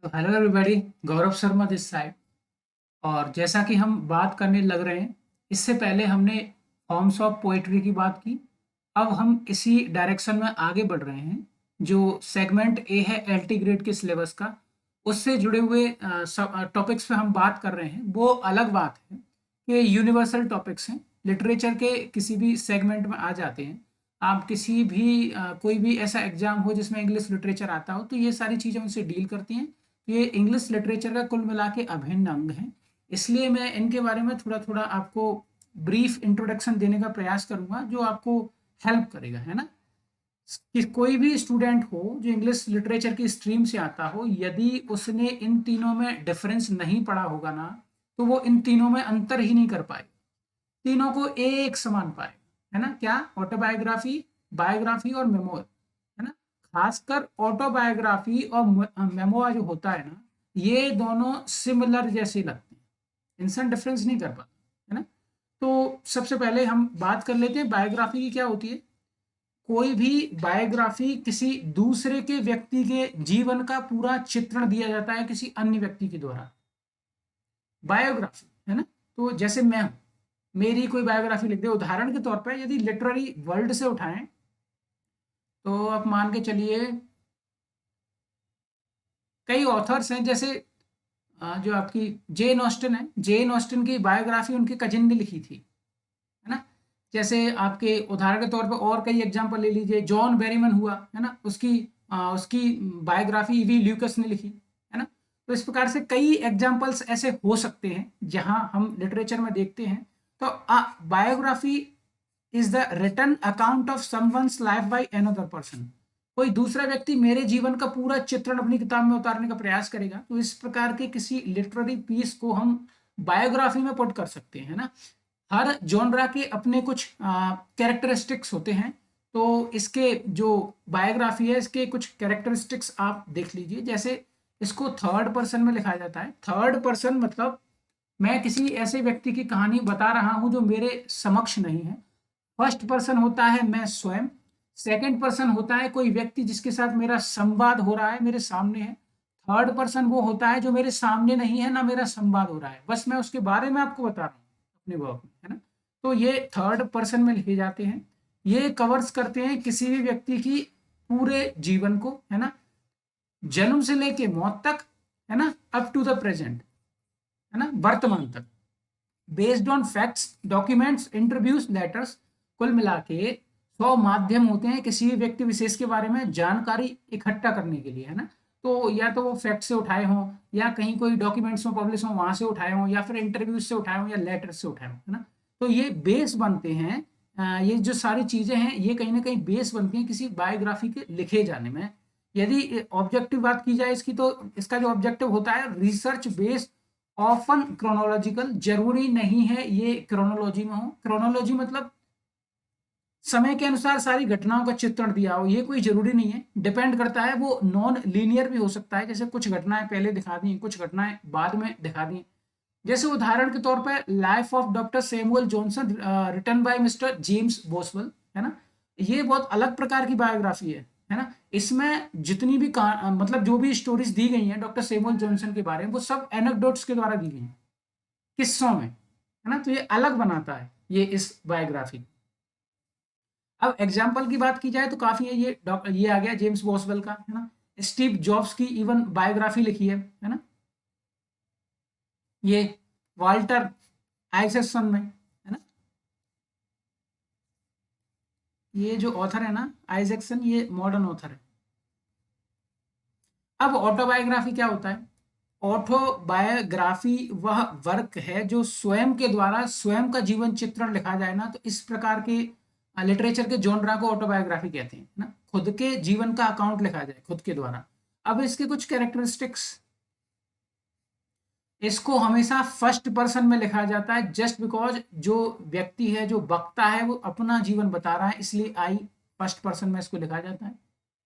तो hello everybody, Gaurav Sharma this side. और जैसा कि हम बात करने लग रहे हैं, इससे पहले हमने फॉर्म्स ऑफ पोएट्री की बात की। अब हम इसी डायरेक्शन में आगे बढ़ रहे हैं। जो सेगमेंट ए है एलटी ग्रेड के सिलेबस का, उससे जुड़े हुए टॉपिक्स पे हम बात कर रहे हैं। वो अलग बात है कि यूनिवर्सल टॉपिक्स हैं, लिटरेचर के किसी भी सेगमेंट में आ जाते हैं। आप किसी भी कोई भी ऐसा एग्जाम हो जिसमें इंग्लिश लिटरेचर आता हो, तो ये सारी चीज़ें उनसे डील करती हैं। ये इंग्लिश लिटरेचर का कुल मिला के अभिन्न अंग है। इसलिए मैं इनके बारे में थोड़ा थोड़ा आपको ब्रीफ इंट्रोडक्शन देने का प्रयास करूंगा, जो आपको हेल्प करेगा, है ना। कि कोई भी स्टूडेंट हो जो इंग्लिश लिटरेचर की स्ट्रीम से आता हो, यदि उसने इन तीनों में डिफरेंस नहीं पढ़ा होगा ना, तो वो इन तीनों में अंतर ही नहीं कर पाए, तीनों को एक समान पाए, है ना। क्या? ऑटोबायोग्राफी, बायोग्राफी और मेमोर, है ना। खासकर ऑटोबायोग्राफी और मेमोआ जो होता है ना, ये दोनों सिमिलर जैसे लगते हैं, इनसे डिफरेंस नहीं कर पाते, है ना। तो सबसे पहले हम बात कर लेते हैं बायोग्राफी की क्या होती है। कोई भी बायोग्राफी किसी दूसरे के व्यक्ति के जीवन का पूरा चित्रण दिया जाता है किसी अन्य व्यक्ति के द्वारा, बायोग्राफी, है ना। तो जैसे मैं हूं, मेरी कोई बायोग्राफी लिख दे, उदाहरण के तौर पर यदि लिटरेरी वर्ल्ड से उठाएं, तो आप मान के चलिए कई ऑथर्स हैं, जैसे जो आपकी जेन ऑस्टिन है, जेन ऑस्टिन की बायोग्राफी उनके कजिन ने लिखी थी, है ना। जैसे आपके उदाहरण के तौर पे और कई एग्जांपल ले लीजिए, जॉन बेरीमन हुआ, है ना, उसकी बायोग्राफी ईवी ल्यूकस ने लिखी, है ना। तो इस प्रकार से कई एग्जांपल्स ऐसे हो सकते हैं जहां हम लिटरेचर में देखते हैं। तो biography is the written account of someone's life by another person. कोई दूसरा व्यक्ति मेरे जीवन का पूरा चित्रण अपनी किताब में उतारने का प्रयास करेगा, तो इस प्रकार के किसी लिटरेरी पीस को हम बायोग्राफी में पुट कर सकते हैं, ना। हर जॉनरा के अपने कुछ कैरेक्टरिस्टिक्स होते हैं। तो इसके जो बायोग्राफी है, इसके कुछ कैरेक्टरिस्टिक्स आप देख लीजिए। जैसे इसको थर्ड पर्सन में लिखा जाता है। थर्ड पर्सन मतलब मैं किसी ऐसे व्यक्ति की कहानी बता रहा हूं जो मेरे समक्ष नहीं है। फर्स्ट पर्सन होता है मैं स्वयं। सेकंड पर्सन होता है कोई व्यक्ति जिसके साथ मेरा संवाद हो रहा है, मेरे सामने है। थर्ड पर्सन वो होता है जो मेरे सामने नहीं है, ना मेरा संवाद हो रहा है, बस मैं उसके बारे में आपको बता रहा हूँ अपने वर्क में, है ना। तो ये थर्ड पर्सन में लिखे जाते हैं। ये कवर्स करते हैं किसी भी व्यक्ति की पूरे जीवन को, है ना, जन्म से लेके मौत तक, है ना, अप टू द प्रेजेंट, है ना, वर्तमान तक, based on facts, documents, interviews, letters. कुल मिला के 100 माध्यम होते हैं किसी भी व्यक्ति विशेष के बारे में जानकारी इकट्ठा करने के लिए, है ना। तो या तो वो फैक्ट से उठाए हों, या कहीं कोई डॉक्यूमेंट्स में पब्लिश हो वहां से उठाए हों, या फिर इंटरव्यूज से उठाए हों, या लेटर से उठाए हों, है ना। तो ये बेस बनते हैं। ये जो सारी चीजें हैं, ये कहीं ना कहीं बेस बनती हैं किसी बायोग्राफी के लिखे जाने में। यदि ऑब्जेक्टिव बात की जाए इसकी, तो इसका जो ऑब्जेक्टिव होता है रिसर्च बेस्ड, ऑफन क्रोनोलॉजिकल। जरूरी नहीं है ये क्रोनोलॉजी में हो। क्रोनोलॉजी मतलब समय के अनुसार सारी घटनाओं का चित्रण दिया हो, ये कोई जरूरी नहीं है, डिपेंड करता है। वो नॉन लीनियर भी हो सकता है, जैसे कुछ घटनाएं पहले दिखा दी, कुछ घटनाएं बाद में दिखा दी। जैसे उदाहरण के तौर पर life of doctor Samuel Johnson, written by mister James Boswell, है ना। ये बहुत अलग प्रकार की बायोग्राफी है ना। इसमें जितनी भी मतलब जो भी स्टोरीज दी गई हैं डॉक्टर सैमुअल जॉनसन के बारे में, वो सब एनेक्डोट्स के द्वारा दी गई हैं, किस्सों में, है ना। तो ये अलग बनाता है ये इस बायोग्राफी। अब एग्जाम्पल की बात की जाए तो काफी है। ये आ गया जेम्स बॉसवेल का, है ना। स्टीव जॉब्स की इवन बायोग्राफी लिखी है ना। ये वाल्टर आइजकसन में, है ना। ये जो ऑथर है ना आइजैक्सन, ये मॉडर्न ऑथर है। अब ऑटोबायोग्राफी क्या होता है? ऑटोबायोग्राफी वह वर्क है जो स्वयं के द्वारा स्वयं का जीवन चित्रण लिखा जाए ना, तो इस प्रकार के लिटरेचर के जॉनरा को ऑटोबायोग्राफी कहते हैं ना। खुद के जीवन का अकाउंट लिखा जाए खुद के द्वारा। अब इसके कुछ कैरेक्टरिस्टिक्स, इसको हमेशा फर्स्ट पर्सन में लिखा जाता है, जस्ट बिकॉज जो व्यक्ति है, जो वक्ता है, वो अपना जीवन बता रहा है, इसलिए आई फर्स्ट पर्सन में इसको लिखा जाता है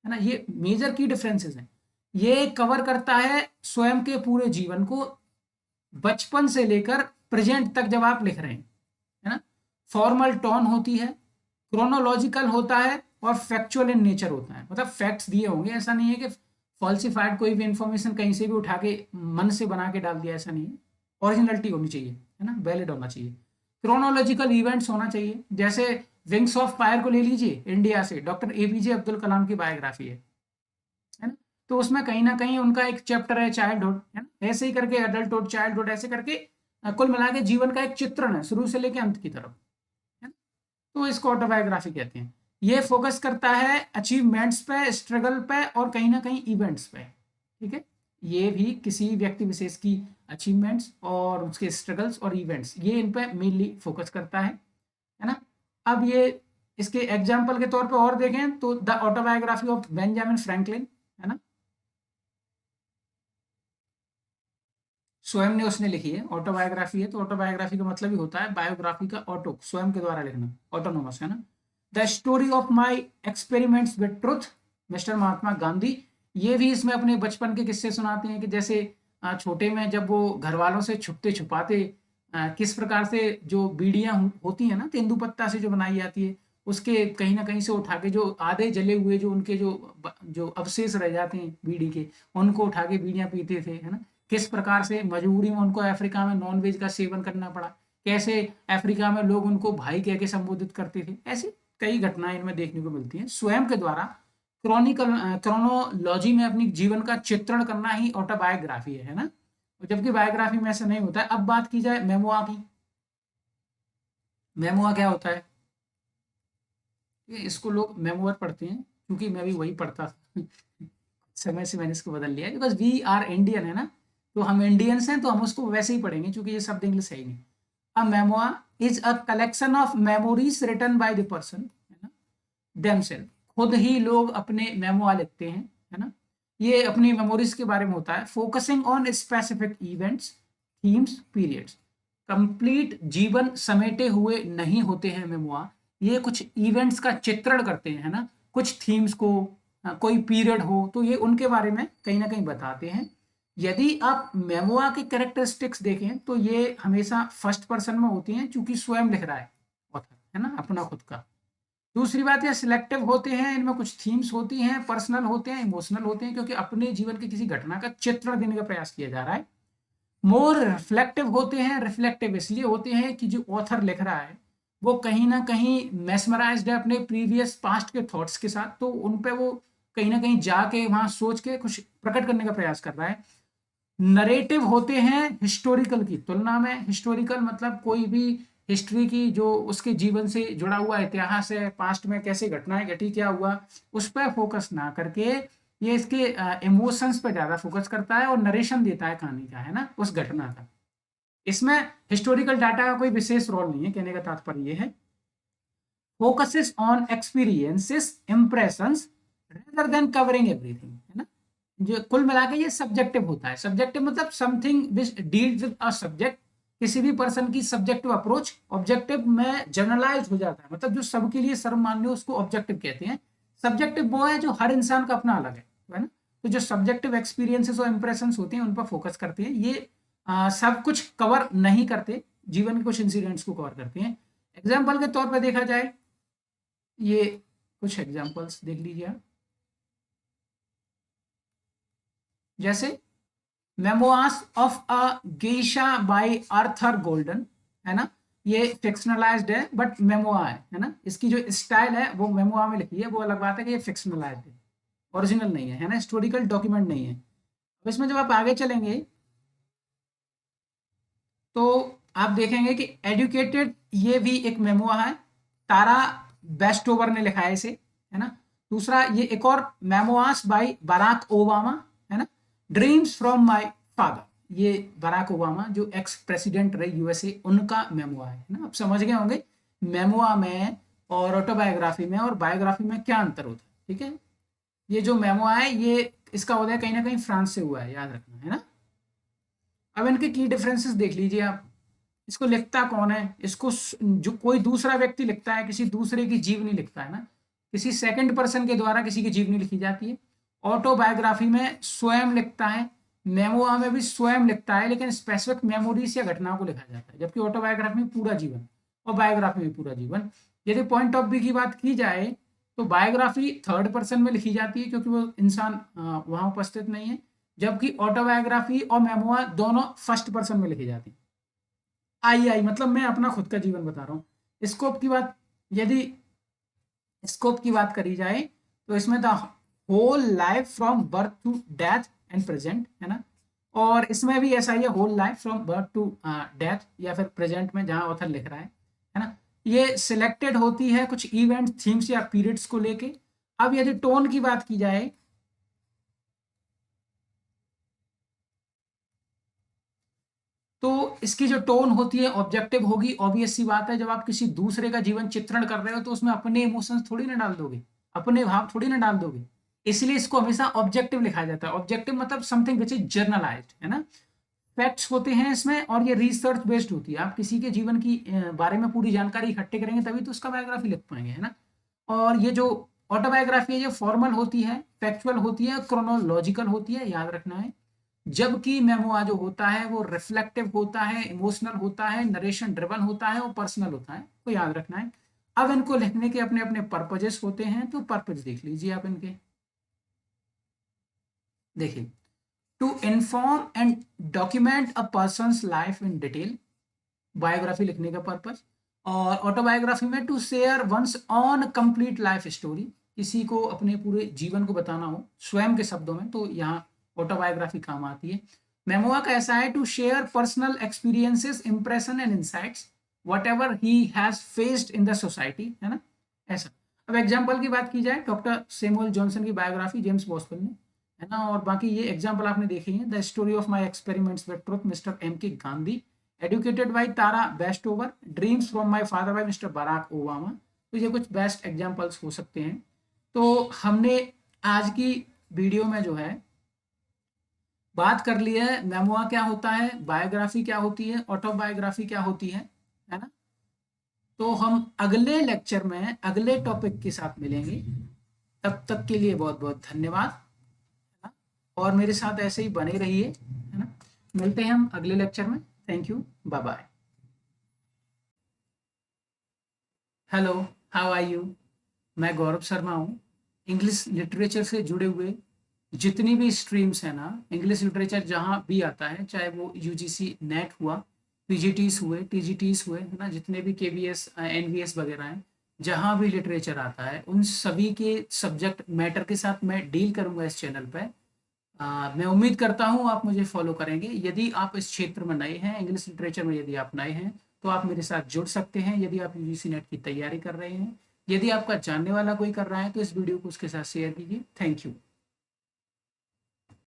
ना। ये मेजर की डिफरेंसेस हैं। ये कवर करता है स्वयं के पूरे जीवन को, बचपन से लेकर प्रेजेंट तक जब आप लिख रहे हैं, है ना। फॉर्मल टोन होती है, क्रोनोलॉजिकल होता है और फैक्चुअल इन नेचर होता है, मतलब फैक्ट्स दिए होंगे, ऐसा नहीं है कि फॉल्सिफाइड कोई भी इंफॉर्मेशन कहीं से भी उठा के मन से बना के डाल दिया, ऐसा नहीं है। ओरिजिनलिटी होनी चाहिए, है ना, वैलिड होना चाहिए। क्रोनोलॉजिकल इवेंट्स होना चाहिए, जैसे विंग्स ऑफ फायर को ले लीजिए, इंडिया से डॉक्टर एपीजे अब्दुल कलाम की बायोग्राफी है ना। तो उसमें कहीं ना कहीं उनका एक चैप्टर है चाइल्डहुड, है ना, ऐसे ही करके एडल्टहुड, चाइल्डहुड, ऐसे करके कुल मिला के जीवन का एक चित्रण है शुरू से लेकर अंत की तरफ, है ना। तो इसको ऑटोबायोग्राफी कहते हैं। ये फोकस करता है अचीवमेंट्स पे, स्ट्रगल पे और कहीं ना कहीं इवेंट्स पे, ठीक है। ये भी किसी व्यक्ति विशेष की अचीवमेंट्स और उसके स्ट्रगल्स और इवेंट्स, ये इन पे मेनली फोकस करता है ना। अब ये इसके एग्जाम्पल के तौर पे और देखें तो the autobiography of Benjamin Franklin, है ना, स्वयं ने उसने लिखी है, ऑटोबायोग्राफी है। तो ऑटोबायोग्राफी का मतलब ही होता है बायोग्राफी का ऑटो, स्वयं के द्वारा लिखना, ऑटोनोमस, है ना। The story of my experiments with truth, mister Mahatma Gandhi. ये भी इसमें अपने बचपन के किस्से सुनाते हैं कि जैसे छोटे में जब वो घर वालों से छुपते छुपाते किस प्रकार से जो बीड़ियां होती हैं ना, तेंदुपत्ता से जो बनाई जाती है, उसके कहीं ना कहीं से उठा के जो आधे जले हुए जो उनके जो अवशेष रह जाते हैं बीड़ी के, उनको उठा के बीड़ियां पीते थे, है ना। किस प्रकार से मजबूरी में उनको अफ्रीका में नॉनवेज का सेवन करना पड़ा, कैसे अफ्रीका में लोग उनको भाई कह के संबोधित करते थे, ऐसी कई घटनाएं इनमें देखने को मिलती हैं। स्वयं के द्वारा क्रॉनिकल क्रोनोलॉजी में अपनी जीवन का चित्रण करना ही ऑटोबायोग्राफी है ना। जबकि बायोग्राफी में ऐसा नहीं होता है। अब बात की जाए मेमोआ की। मेमोआ क्या होता है? इसको लोग मेमोअर पढ़ते हैं, क्योंकि मैं भी वही पढ़ता था समय से मैंने इसको बदल लिया, बिकॉज वी आर इंडियन, है ना। तो हम इंडियंस हैं तो हम उसको वैसे ही पढ़ेंगे, क्योंकि ये शब्द इंग्लिश है ही नहीं। A memoir is a collection of memories written by the person, है ना, देमसेल्फ। खुद ही लोग अपने मेमोआ लिखते हैं, है ना। ये अपनी मेमोरीज के बारे में होता है, focusing on specific events, themes, periods. Complete जीवन समेटे हुए नहीं होते हैं मेमोआ, ये कुछ इवेंट्स का चित्रण करते हैं, है ना, कुछ थीम्स को, कोई पीरियड हो तो ये उनके बारे में कहीं ना कहीं बताते हैं। यदि आप मेमोआ के कैरेक्टरिस्टिक्स देखें तो ये हमेशा फर्स्ट पर्सन में होती हैं, क्योंकि स्वयं लिख रहा है ऑथर, है ना, अपना खुद का। दूसरी बात ये सिलेक्टिव होते हैं, इनमें कुछ थीम्स होती हैं, पर्सनल होते हैं, इमोशनल होते हैं, क्योंकि अपने जीवन की किसी घटना का चित्रण देने का प्रयास किया जा रहा है। मोर रिफ्लेक्टिव होते हैं, रिफ्लेक्टिव इसलिए होते हैं कि जो ऑथर लिख रहा है वो कहीं ना कहीं मेस्मराइज्ड है अपने प्रीवियस पास्ट के थॉट्स के साथ, तो उन पे वो कहीं ना कहीं जाके वहां सोच के कुछ प्रकट करने का प्रयास कर रहा है। नरेटिव होते हैं हिस्टोरिकल की तुलना में। हिस्टोरिकल मतलब कोई भी हिस्ट्री की जो उसके जीवन से जुड़ा हुआ इतिहास है, पास्ट में कैसे घटनाएं घटी, क्या हुआ, उस पर फोकस ना करके ये इसके इमोशंस पर ज्यादा फोकस करता है और नरेशन देता है कहानी का, है ना, उस घटना का। इसमें हिस्टोरिकल डाटा का कोई विशेष रोल नहीं है, कहने का तात्पर्य ये है। Focuses on experiences, impressions, rather than covering everything, है ना। जो कुल मिला के ये सब्जेक्टिव होता है। सब्जेक्टिव मतलब something which deals with a subject, किसी भी पर्सन की सब्जेक्टिव अप्रोच। ऑब्जेक्टिव में जनरलाइज हो जाता है, मतलब जो सबके लिए सर्वमान्य उसको ऑब्जेक्टिव कहते हैं। सब्जेक्टिव वो है जो हर इंसान का अपना अलग है ना। तो जो सब्जेक्टिव एक्सपीरियंसेस और इंप्रेशंस होते हैं उन पर फोकस करते हैं। ये सब कुछ कवर नहीं करते, जीवन के कुछ इंसिडेंट्स को कवर करते हैं। एग्जाम्पल के तौर पर देखा जाए, ये कुछ एग्जाम्पल्स देख लीजिए आप। जैसे memoirs of a geisha by Arthur Golden, है ना। ये फिक्शनलाइज्ड है बट मेमोआ है ना। इसकी जो स्टाइल है वो मेमोआ में लिखी है, वो अलग बात है कि ये फिक्शनलाइज्ड है, ओरिजिनल नहीं है ना, हिस्टोरिकल डॉक्यूमेंट नहीं है। अब इसमें जब आप आगे चलेंगे तो आप देखेंगे कि एडुकेटेड, ये भी एक मेमोआ है, तारा बेस्टोवर ने लिखा है इसे, है ना। दूसरा ये एक और मेमोआस बाय बराक ओबामा, है ना, ड्रीम्स फ्रॉम माय फादर। ये बराक ओबामा जो एक्स प्रेसिडेंट रहे यूएसए, उनका मेमोआ है ना। आप समझ गए होंगे मेमोआ में और ऑटोबायोग्राफी में और बायोग्राफी में क्या अंतर होता है, ठीक है। ये जो मेमोआ है ये इसका उदय कहीं ना कहीं फ्रांस से हुआ है, याद रखना, है ना। अब इनके की डिफरेंसेस देख लीजिए आप। इसको लिखता कौन है? इसको जो कोई दूसरा व्यक्ति लिखता है, किसी दूसरे की जीवनी लिखता है ना, किसी सेकंड पर्सन के द्वारा किसी की जीवनी लिखी जाती है। ऑटोबायोग्राफी में स्वयं लिखता है, मेमोआ में भी स्वयं लिखता है, लेकिन स्पेसिफिक मेमोरीज या घटनाओं को लिखा जाता है, जबकि ऑटोबायोग्राफी में पूरा जीवन और बायोग्राफी में पूरा जीवन। यदि पॉइंट ऑफ व्यू की बात की जाए तो बायोग्राफी थर्ड पर्सन में लिखी जाती है क्योंकि वो इंसान वहां उपस्थित नहीं है, जबकि ऑटोबायोग्राफी और मेमोआ दोनों फर्स्ट पर्सन में लिखी जाती है। आई मतलब मैं अपना खुद का जीवन बता रहा हूँ। स्कोप की बात, यदि स्कोप की बात करी जाए तो इसमें the whole life from birth to death and present, है ना, और इसमें भी ऐसा ही है, whole life from birth to death या फिर प्रेजेंट में जहां ऑथर लिख रहा है ना। ये सिलेक्टेड होती है कुछ इवेंट, थीम्स या पीरियड्स को लेके। अब यदि टोन की बात की जाए तो इसकी जो टोन होती है ऑब्जेक्टिव होगी। ऑब्वियस सी बात है, जब आप किसी दूसरे का जीवन चित्रण कर रहे हो तो उसमें अपने इमोशंस थोड़ी ना डाल दोगे, अपने भाव थोड़ी ना डाल दोगे, इसलिए इसको हमेशा ऑब्जेक्टिव लिखा जाता है। ऑब्जेक्टिव मतलब समथिंग विच इज जर्नलाइज्ड, है ना। फैक्ट्स होते हैं इसमें और ये रिसर्च बेस्ड होती है। आप किसी के जीवन की बारे में पूरी जानकारी इकट्ठे करेंगे तभी तो उसका बायोग्राफी लिख पाएंगे, है ना। और ये जो ऑटोबायोग्राफी है ये फॉर्मल होती है, फैक्चुअल होती है, क्रोनोलॉजिकल होती है, याद रखना है। जबकि मेमोआ जो होता है वो रिफ्लेक्टिव होता है, इमोशनल होता है, नरेशन ड्रिवन होता है और पर्सनल होता है, तो याद रखना है। अब इनको लिखने के अपने अपने पर्पजेस होते हैं, तो पर्पज देख लीजिए आप इनके। देखिए, to inform and document a person's life in detail, biography लिखने का पर्पज। और ऑटोबायोग्राफी में to share one's own complete life story, किसी को अपने पूरे जीवन को बताना हो स्वयं के शब्दों में, तो यहाँ ऑटोबायोग्राफी काम आती है। मेमोआ का ऐसा है to share personal experiences, impression and insights whatever he has faced in the society, है ना, ऐसा। अब एग्जाम्पल की बात की जाए, डॉक्टर सैमुअल जॉनसन की बायोग्राफी जेम्स बॉस्वेल ने, है ना, और बाकी ये एग्जाम्पल आपने देखे हैं। The story of my experiments with truth, mister M K Gandhi, educated by Tara Westover, dreams from my father by mister Barack Obama. तो ये कुछ बेस्ट एग्जाम्पल्स हो सकते हैं। तो हमने आज की वीडियो में जो है बात कर ली है, मेमोआ क्या होता है, बायोग्राफी क्या होती है, ऑटोबायोग्राफी क्या होती है ना। तो हम अगले लेक्चर में अगले टॉपिक के साथ मिलेंगे। तब तक के लिए बहुत बहुत धन्यवाद, है ना, और मेरे साथ ऐसे ही बने रहिए, है ना। मिलते हैं हम अगले लेक्चर में। Thank you, bye bye. Hello, how are you. मैं गौरव शर्मा हूँ। इंग्लिश लिटरेचर से जुड़े हुए जितनी भी स्ट्रीम्स हैं ना, इंग्लिश लिटरेचर जहाँ भी आता है, चाहे वो यूजीसी नेट हुआ, पीजीटीस हुए, टीजीटीस हुए, है ना, जितने भी केबीएस एनवीएस वगैरह हैं, जहाँ भी लिटरेचर आता है उन सभी के सब्जेक्ट मैटर के साथ मैं डील करूँगा इस चैनल पे। मैं उम्मीद करता हूँ आप मुझे फॉलो करेंगे। यदि आप इस क्षेत्र में नए हैं, इंग्लिश लिटरेचर में यदि आप नए हैं तो आप मेरे साथ जुड़ सकते हैं। यदि आप यूजीसी नेट की तैयारी कर रहे हैं, यदि आपका जानने वाला कोई कर रहा है तो इस वीडियो को उसके साथ शेयर कीजिए। Thank you.